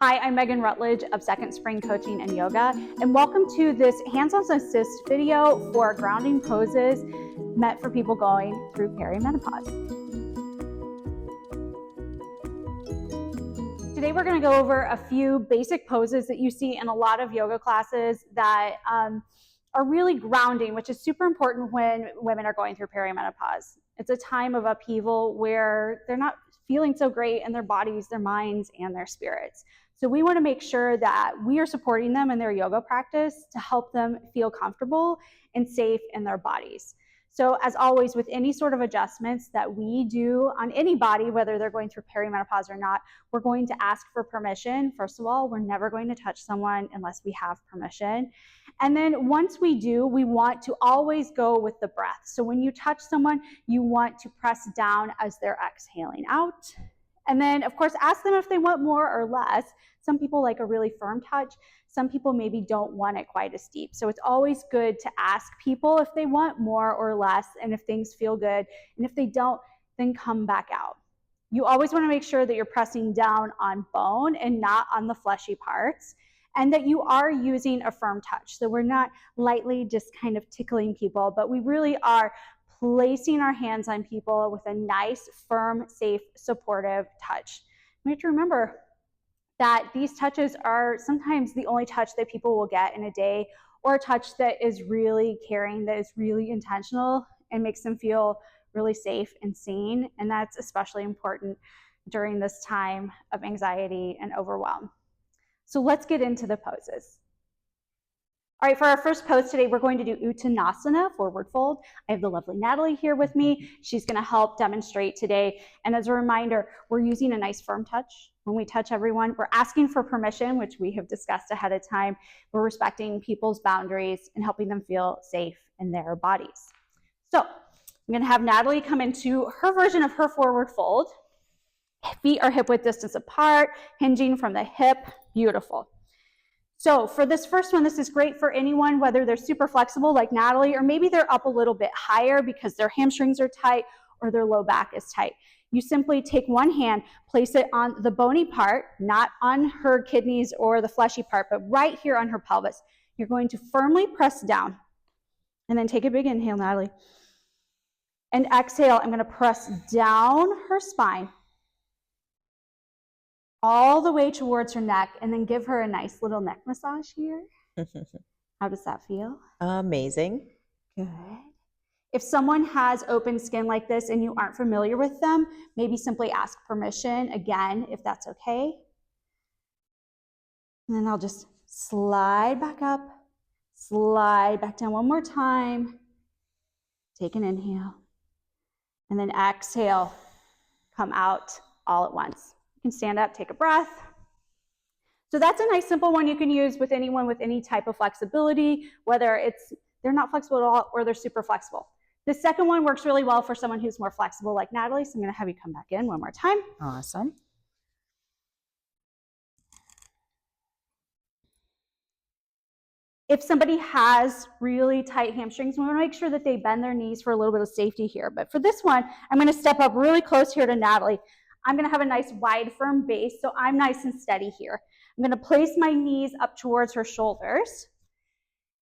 Hi, I'm Megan Rutledge of Second Spring Coaching and Yoga, and welcome to this hands-on assist video for grounding poses meant for people going through perimenopause. Today we're going to go over a few basic poses that you see in a lot of yoga classes that are really grounding, which is super important when women are going through perimenopause. It's a time of upheaval where they're not feeling so great in their bodies, their minds, and their spirits. So we want to make sure that we are supporting them in their yoga practice to help them feel comfortable and safe in their bodies. So as always, with any sort of adjustments that we do on any body, whether they're going through perimenopause or not, we're going to ask for permission. First of all, we're never going to touch someone unless we have permission. And then once we do, we want to always go with the breath. So when you touch someone, you want to press down as they're exhaling out. And then, of course, ask them if they want more or less. Some people like a really firm touch. Some people maybe don't want it quite as deep. So it's always good to ask people if they want more or less and if things feel good. And if they don't, then come back out. You always want to make sure that you're pressing down on bone and not on the fleshy parts, and that you are using a firm touch. So we're not lightly just kind of tickling people, but we really are placing our hands on people with a nice, firm, safe, supportive touch. We have to remember that these touches are sometimes the only touch that people will get in a day, or a touch that is really caring, that is really intentional and makes them feel really safe and seen. And that's especially important during this time of anxiety and overwhelm. So let's get into the poses. All right, for our first pose today, we're going to do Uttanasana, forward fold. I have the lovely Natalie here with me. She's going to help demonstrate today. And as a reminder, we're using a nice firm touch. When we touch everyone, we're asking for permission, which we have discussed ahead of time. We're respecting people's boundaries and helping them feel safe in their bodies. So I'm going to have Natalie come into her version of her forward fold. Feet are hip width distance apart, hinging from the hip. Beautiful. So for this first one, this is great for anyone, whether they're super flexible like Natalie, or maybe they're up a little bit higher because their hamstrings are tight or their low back is tight. You simply take one hand, place it on the bony part, not on her kidneys or the fleshy part, but right here on her pelvis. You're going to firmly press down, and then take a big inhale, Natalie. And exhale, I'm going to press down her spine all the way towards her neck, and then give her a nice little neck massage here. How does that feel? Amazing. Good. If someone has open skin like this and you aren't familiar with them, maybe simply ask permission again, if that's okay. And then I'll just slide back up, slide back down one more time. Take an inhale. And then exhale, come out all at once. You can stand up, take a breath. So that's a nice simple one you can use with anyone with any type of flexibility, whether they're not flexible at all or they're super flexible. The second one works really well for someone who's more flexible like Natalie, so I'm going to have you come back in one more time. Awesome. If somebody has really tight hamstrings, we want to make sure that they bend their knees for a little bit of safety here. But for this one, I'm going to step up really close here to Natalie. I'm going to have a nice wide, firm base, so I'm nice and steady here. I'm going to place my knees up towards her shoulders,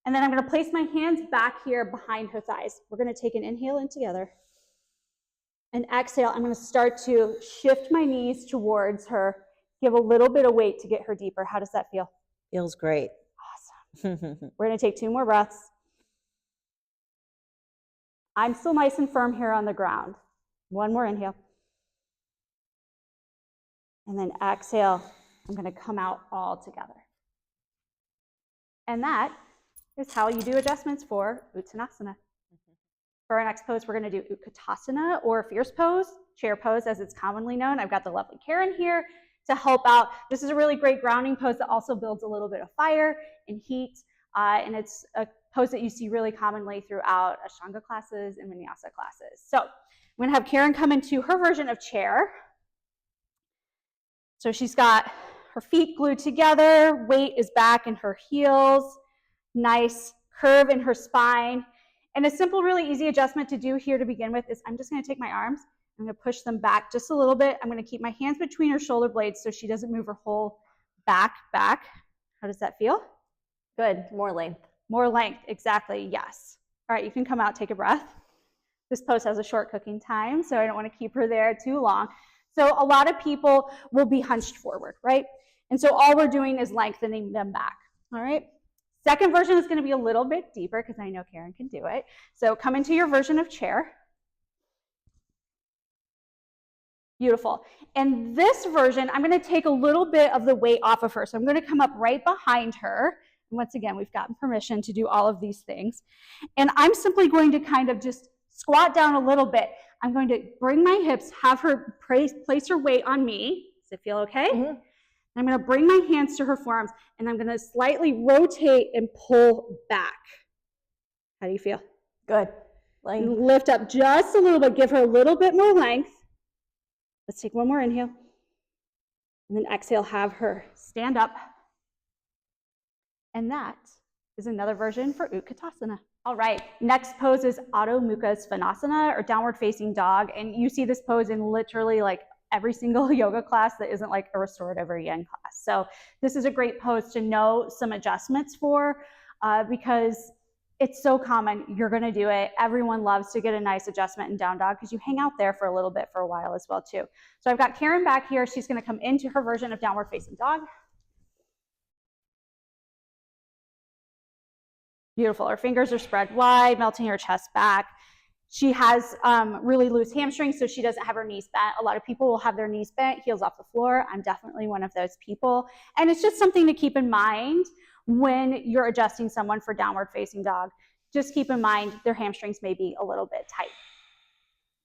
and then I'm going to place my hands back here behind her thighs. We're going to take an inhale in together. And exhale, I'm going to start to shift my knees towards her, give a little bit of weight to get her deeper. How does that feel? Feels great. Awesome. We're going to take 2 more breaths. I'm still nice and firm here on the ground. One more inhale. And then exhale, I'm going to come out all together. And that is how you do adjustments for Uttanasana. For our next pose, we're going to do Utkatasana, or fierce pose, chair pose as it's commonly known. I've got the lovely Karen here to help out. This is a really great grounding pose that also builds a little bit of fire and heat. And it's a pose that you see really commonly throughout Ashtanga classes and Vinyasa classes. So I'm going to have Karen come into her version of chair. So she's got her feet glued together, weight is back in her heels, nice curve in her spine. And a simple, really easy adjustment to do here to begin with is I'm just going to take my arms, I'm going to push them back just a little bit. I'm going to keep my hands between her shoulder blades so she doesn't move her whole back, back. How does that feel? Good, more length. More length, exactly, yes. All right, you can come out, take a breath. This pose has a short cooking time, so I don't want to keep her there too long. So a lot of people will be hunched forward, right? And so all we're doing is lengthening them back, all right? Second version is going to be a little bit deeper because I know Karen can do it. So come into your version of chair. Beautiful. And this version, I'm going to take a little bit of the weight off of her. So I'm going to come up right behind her. And once again, we've gotten permission to do all of these things. And I'm simply going to kind of just squat down a little bit. I'm going to bring my hips, have her place her weight on me. Does it feel okay? Mm-hmm. I'm going to bring my hands to her forearms, and I'm going to slightly rotate and pull back. How do you feel? Good. Lift up just a little bit. Give her a little bit more length. Let's take one more inhale. And then exhale, have her stand up. And that is another version for Utkatasana. All right, next pose is Adho Mukha Svanasana, or downward facing dog. And you see this pose in literally like every single yoga class that isn't like a restorative or yin class. So this is a great pose to know some adjustments for because it's so common. You're going to do it. Everyone loves to get a nice adjustment in down dog because you hang out there for a little bit for a while as well too. So I've got Karen back here. She's going to come into her version of downward facing dog. Beautiful. Her fingers are spread wide, melting her chest back. She has really loose hamstrings, so she doesn't have her knees bent. A lot of people will have their knees bent, heels off the floor. I'm definitely one of those people. And it's just something to keep in mind when you're adjusting someone for downward facing dog. Just keep in mind their hamstrings may be a little bit tight.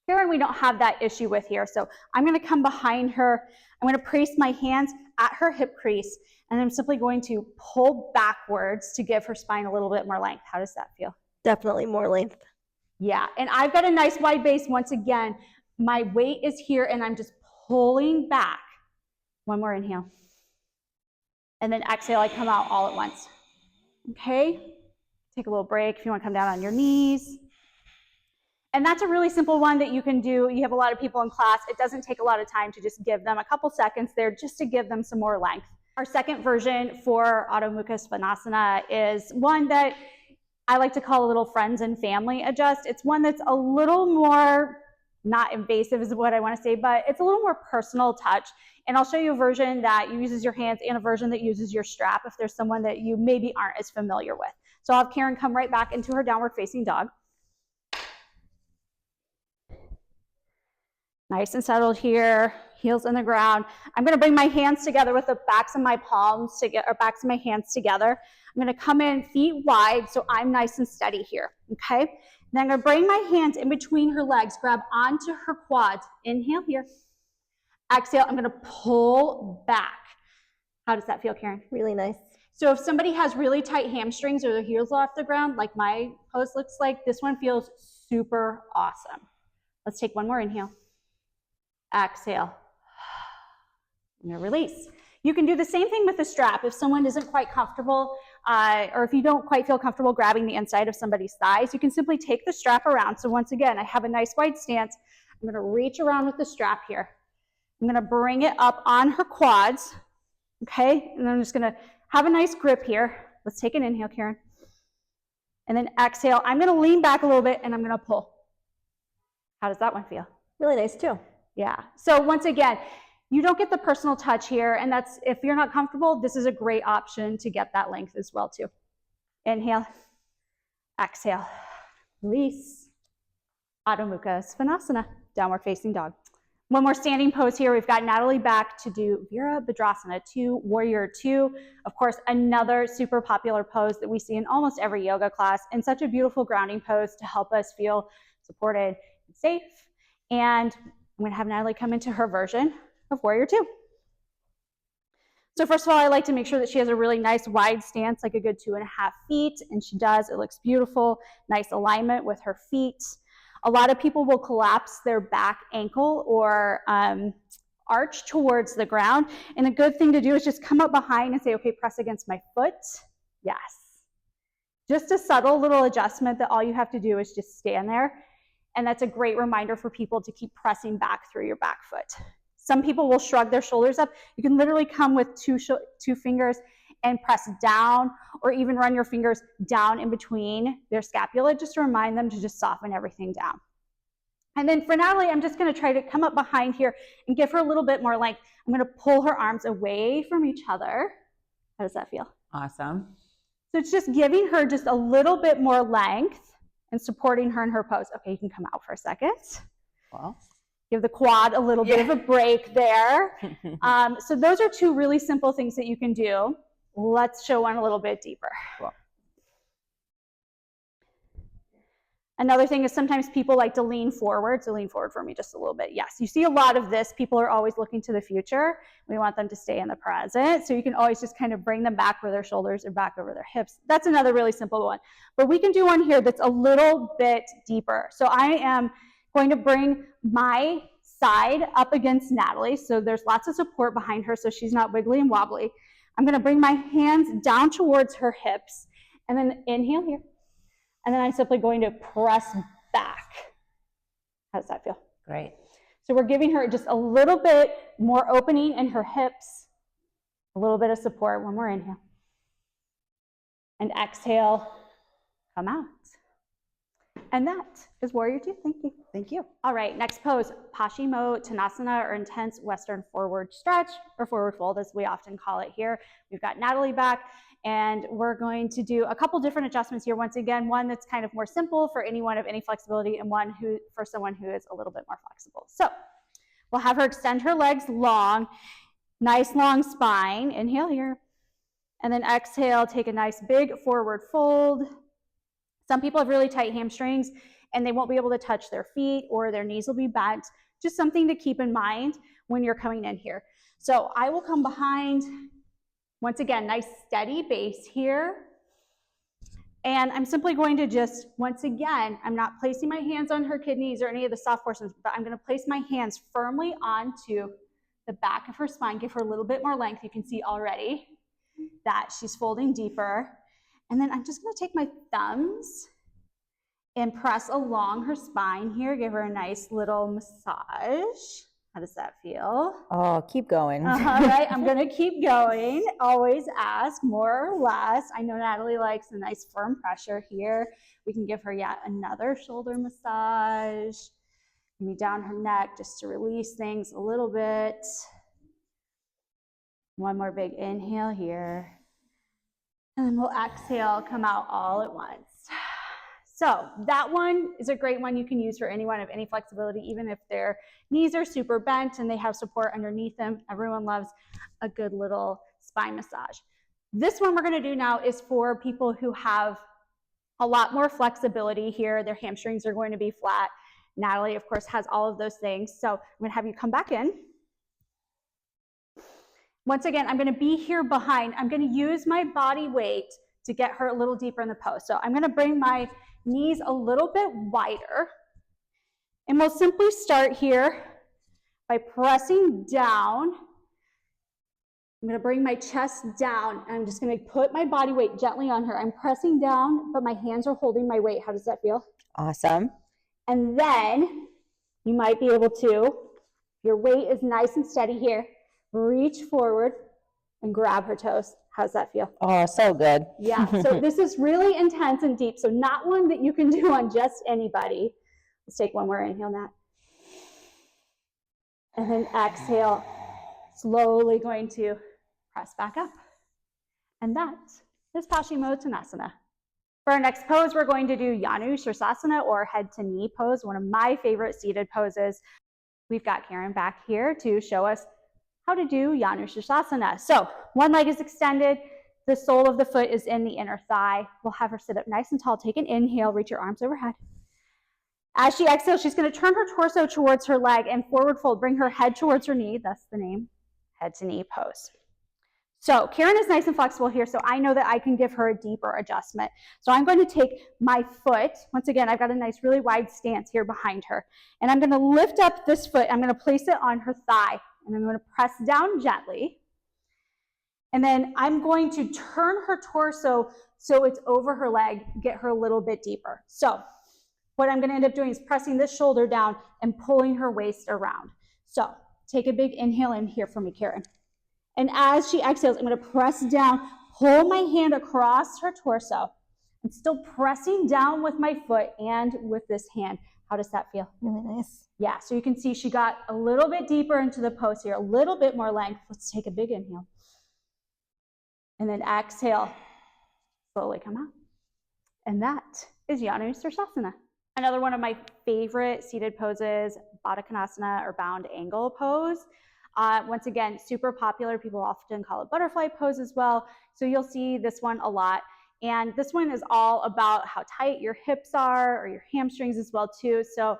Karen, we don't have that issue with here. So I'm going to come behind her. I'm going to place my hands at her hip crease, and I'm simply going to pull backwards to give her spine a little bit more length. How does that feel? Definitely more length. Yeah, and I've got a nice wide base. Once again, my weight is here, and I'm just pulling back. One more inhale. And then exhale, I come out all at once. Okay? Take a little break if you want to come down on your knees. And that's a really simple one that you can do. You have a lot of people in class. It doesn't take a lot of time to just give them a couple seconds there just to give them some more length. Our second version for Adho Mukha Svanasana is one that I like to call a little friends and family adjust. It's one that's a little more, not invasive is what I want to say, but it's a little more personal touch. And I'll show you a version that uses your hands and a version that uses your strap if there's someone that you maybe aren't as familiar with. So I'll have Karen come right back into her downward facing dog. Nice and settled here, heels in the ground. I'm going to bring my hands together with the backs of my palms together, or backs of my hands together. I'm going to come in feet wide so I'm nice and steady here, okay? Then I'm going to bring my hands in between her legs, grab onto her quads. Inhale here. Exhale, I'm going to pull back. How does that feel, Karen? Really nice. So if somebody has really tight hamstrings or their heels off the ground, like my pose looks like, this one feels super awesome. Let's take one more inhale. Exhale. I'm going to release. You can do the same thing with the strap. If someone isn't quite comfortable, or if you don't quite feel comfortable grabbing the inside of somebody's thighs, you can simply take the strap around. So once again, I have a nice wide stance. I'm going to reach around with the strap here. I'm going to bring it up on her quads, okay? And then I'm just going to have a nice grip here. Let's take an inhale, Karen. And then exhale. I'm going to lean back a little bit, and I'm going to pull. How does that one feel? Really nice, too. Yeah. So once again, you don't get the personal touch here, and that's, if you're not comfortable, this is a great option to get that length as well too. Inhale, exhale, release. Adho Mukha Svanasana, downward facing dog. One more standing pose here. We've got Natalie back to do Virabhadrasana II, Warrior II. Of course, another super popular pose that we see in almost every yoga class, and such a beautiful grounding pose to help us feel supported and safe. And I'm going to have Natalie come into her version of Warrior II. So first of all, I like to make sure that she has a really nice wide stance, like a good 2.5 feet, and she does. It looks beautiful. Nice alignment with her feet. A lot of people will collapse their back ankle or arch towards the ground, and a good thing to do is just come up behind and say, okay, press against my foot. Yes. Just a subtle little adjustment that all you have to do is just stand there. And that's a great reminder for people to keep pressing back through your back foot. Some people will shrug their shoulders up. You can literally come with two fingers and press down, or even run your fingers down in between their scapula, just to remind them to just soften everything down. And then for Natalie, I'm just going to try to come up behind here and give her a little bit more length. I'm going to pull her arms away from each other. How does that feel? Awesome. So it's just giving her just a little bit more length and supporting her in her pose. Okay, you can come out for a second. Well, give the quad a little bit of a break there. So those are two really simple things that you can do. Let's show one a little bit deeper. Cool. Another thing is sometimes people like to lean forward. So lean forward for me just a little bit. Yes, you see a lot of this. People are always looking to the future. We want them to stay in the present. So you can always just kind of bring them back where their shoulders are back over their hips. That's another really simple one. But we can do one here that's a little bit deeper. So I am going to bring my side up against Natalie. So there's lots of support behind her so she's not wiggly and wobbly. I'm going to bring my hands down towards her hips and then inhale here. And then I'm simply going to press back. How does that feel? Great. So we're giving her just a little bit more opening in her hips, a little bit of support. One more inhale. And exhale, come out. And that is Warrior Two. Thank you. Thank you. All right, next pose, Paschimottansana, or intense Western forward stretch, or forward fold as we often call it here. We've got Natalie back, and we're going to do a couple different adjustments here. Once again, one that's kind of more simple for anyone of any flexibility, and one for someone who is a little bit more flexible. So we'll have her extend her legs long, nice long spine. Inhale here, and then exhale, take a nice big forward fold. Some people have really tight hamstrings and they won't be able to touch their feet, or their knees will be bent. Just something to keep in mind when you're coming in here. So I will come behind. Once again, nice steady base here. And I'm simply going to just, once again, I'm not placing my hands on her kidneys or any of the soft portions, but I'm going to place my hands firmly onto the back of her spine, give her a little bit more length. You can see already that she's folding deeper. And then I'm just going to take my thumbs and press along her spine here. Give her a nice little massage. How does that feel? Oh, keep going. All right, I'm going to keep going. Always ask more or less. I know Natalie likes a nice firm pressure here. We can give her yet another shoulder massage. Maybe down her neck just to release things a little bit. One more big inhale here. And then we'll exhale, come out all at once. So that one is a great one you can use for anyone of any flexibility, even if their knees are super bent and they have support underneath them. Everyone loves a good little spine massage. This one we're going to do now is for people who have a lot more flexibility here. Their hamstrings are going to be flat. Natalie, of course, has all of those things. So I'm going to have you come back in. Once again, I'm going to be here behind. I'm going to use my body weight to get her a little deeper in the pose. So I'm going to bring my knees a little bit wider. And we'll simply start here by pressing down. I'm going to bring my chest down, and I'm just going to put my body weight gently on her. I'm pressing down, but my hands are holding my weight. How does that feel? Awesome. And then you might be able to, your weight is nice and steady here, reach forward and grab her toes. How's that feel? Oh, so good. Yeah, so this is really intense and deep, so not one that you can do on just anybody. Let's take one more inhale, Nat. And then exhale, slowly going to press back up. And that is Paschimottansana. For our next pose, we're going to do Janu Sirsasana, or head to knee pose, one of my favorite seated poses. We've got Karen back here to show us how to do Janu Sirsasana. So one leg is extended, the sole of the foot is in the inner thigh. We'll have her sit up nice and tall. Take an inhale, reach your arms overhead. As she exhales, she's going to turn her torso towards her leg and forward fold. Bring her head towards her knee. That's the name, head to knee pose. So Karen is nice and flexible here, so I know that I can give her a deeper adjustment. So I'm going to take my foot. Once again, I've got a nice, really wide stance here behind her. And I'm going to lift up this foot. I'm going to place it on her thigh. And I'm going to press down gently. And then I'm going to turn her torso so it's over her leg, get her a little bit deeper. So what I'm going to end up doing is pressing this shoulder down and pulling her waist around. So take a big inhale in here for me, Karen. And as she exhales, I'm going to press down, hold my hand across her torso. I'm still pressing down with my foot and with this hand. How does that feel? Really nice. Yeah, so you can see she got a little bit deeper into the pose here, a little bit more length. Let's take a big inhale. And then exhale, slowly come out. And that is Janu Sirsasana. Another one of my favorite seated poses, Baddha Konasana or bound angle pose. Once again, super popular. People often call it butterfly pose as well. So you'll see this one a lot. And this one is all about how tight your hips are or your hamstrings as well too. So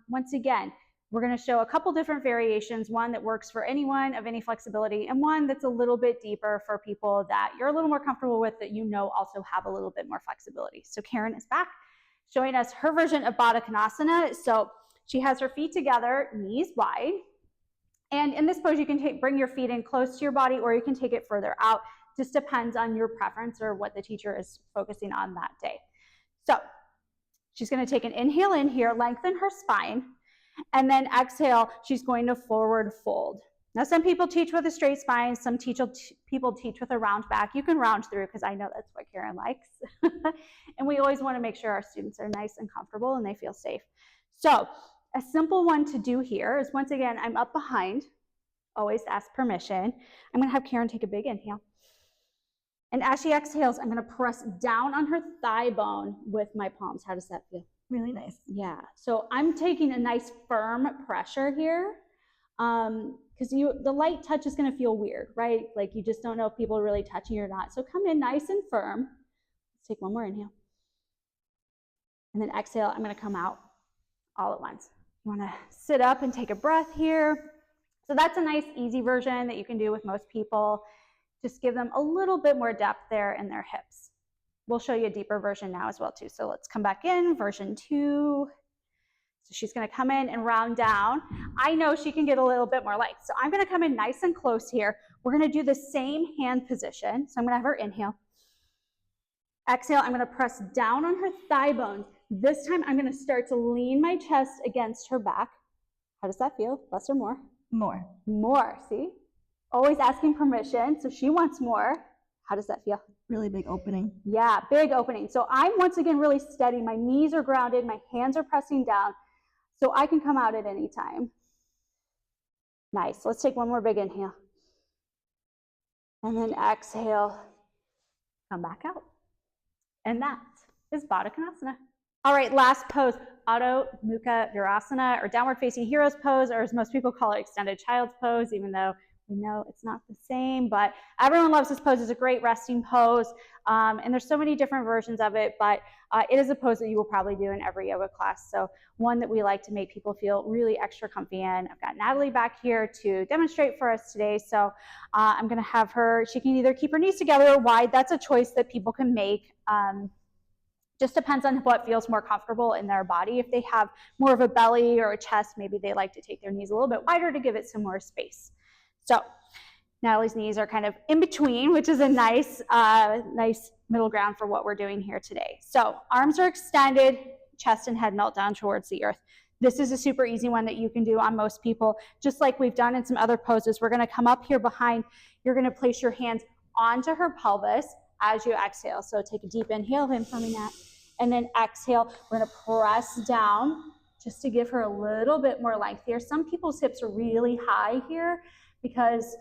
once again, we're going to show a couple different variations, one that works for anyone of any flexibility and one that's a little bit deeper for people that you're a little more comfortable with that you know also have a little bit more flexibility. So Karen is back showing us her version of Baddha Konasana. So she has her feet together, knees wide. And in this pose, you can bring your feet in close to your body or you can take it further out. Just depends on your preference or what the teacher is focusing on that day. So she's going to take an inhale in here, lengthen her spine, and then exhale, she's going to forward fold. Now, some people teach with a straight spine. Some people teach with a round back. You can round through because I know that's what Karen likes. And we always want to make sure our students are nice and comfortable and they feel safe. So a simple one to do here is, once again, I'm up behind. Always ask permission. I'm going to have Karen take a big inhale. And as she exhales, I'm going to press down on her thigh bone with my palms. How does that feel? Really nice. Yeah. So I'm taking a nice firm pressure here because the light touch is going to feel weird, right? Like you just don't know if people are really touching you or not. So come in nice and firm. Let's take one more inhale. And then exhale, I'm going to come out all at once. You want to sit up and take a breath here. So that's a nice, easy version that you can do with most people. Just give them a little bit more depth there in their hips. We'll show you a deeper version now as well too. So let's come back in, version 2. So she's going to come in and round down. I know she can get a little bit more length. So I'm going to come in nice and close here. We're going to do the same hand position. So I'm going to have her inhale. Exhale, I'm going to press down on her thigh bones. This time I'm going to start to lean my chest against her back. How does that feel? Less or more? More. More, see? Always asking permission, so she wants more. How does that feel? Really big opening. Yeah, big opening. So I'm once again really steady. My knees are grounded, my hands are pressing down, so I can come out at any time. Nice. Let's take one more big inhale. And then exhale, come back out. And that is Baddha Konasana. All right, last pose, Adho, Mukha, Virasana, or downward facing hero's pose, or as most people call it, extended child's pose, even though we know it's not the same, but everyone loves this pose. It's a great resting pose, and there's so many different versions of it, but it is a pose that you will probably do in every yoga class, so one that we like to make people feel really extra comfy in. I've got Natalie back here to demonstrate for us today, so I'm going to have her, she can either keep her knees together or wide. That's a choice that people can make. Just depends on what feels more comfortable in their body. If they have more of a belly or a chest, maybe they like to take their knees a little bit wider to give it some more space. So Natalie's knees are kind of in between, which is a nice middle ground for what we're doing here today. So arms are extended, chest and head melt down towards the earth. This is a super easy one that you can do on most people, just like we've done in some other poses. We're going to come up here behind. You're going to place your hands onto her pelvis as you exhale. So take a deep inhale in for me, Nat. And then exhale. We're going to press down just to give her a little bit more length here. Some people's hips are really high here because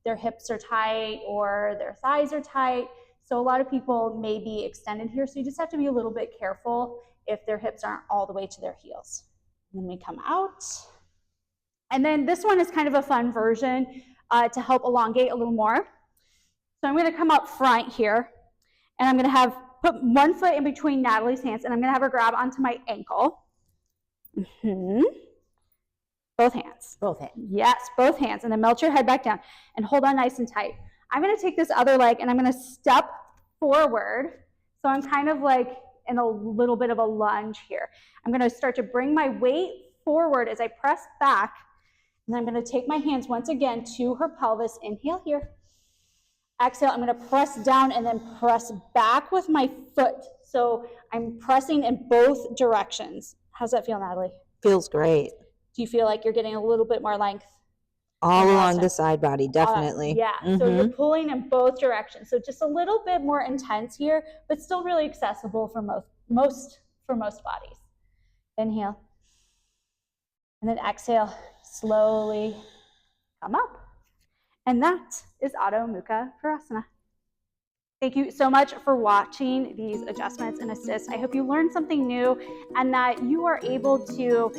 their hips are tight or their thighs are tight. So a lot of people may be extended here. So you just have to be a little bit careful if their hips aren't all the way to their heels. And then we come out. And then this one is kind of a fun version to help elongate a little more. So I'm going to come up front here and I'm going to put one foot in between Natalie's hands and I'm going to have her grab onto my ankle. Both hands. Both hands. Yes, both hands. And then melt your head back down and hold on nice and tight. I'm going to take this other leg and I'm going to step forward. So I'm kind of like in a little bit of a lunge here. I'm going to start to bring my weight forward as I press back. And I'm going to take my hands once again to her pelvis. Inhale here. Exhale, I'm going to press down and then press back with my foot. So I'm pressing in both directions. How's that feel, Natalie? Feels great. Do you feel like you're getting a little bit more length? All in along Virasana. the side body, definitely. Yeah, so you're pulling in both directions. So just a little bit more intense here, but still really accessible for most bodies. Inhale. And then exhale, slowly come up. And that is Adho Mukha Virasana. Thank you so much for watching these adjustments and assists. I hope you learned something new and that you are able to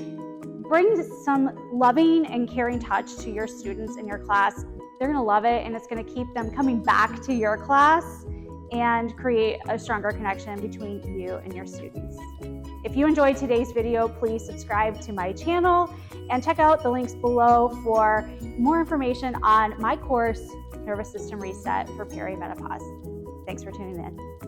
bring some loving and caring touch to your students in your class. They're gonna love it, and it's gonna keep them coming back to your class and create a stronger connection between you and your students. If you enjoyed today's video, please subscribe to my channel and check out the links below for more information on my course, Nervous System Reset for Perimenopause. Thanks for tuning in.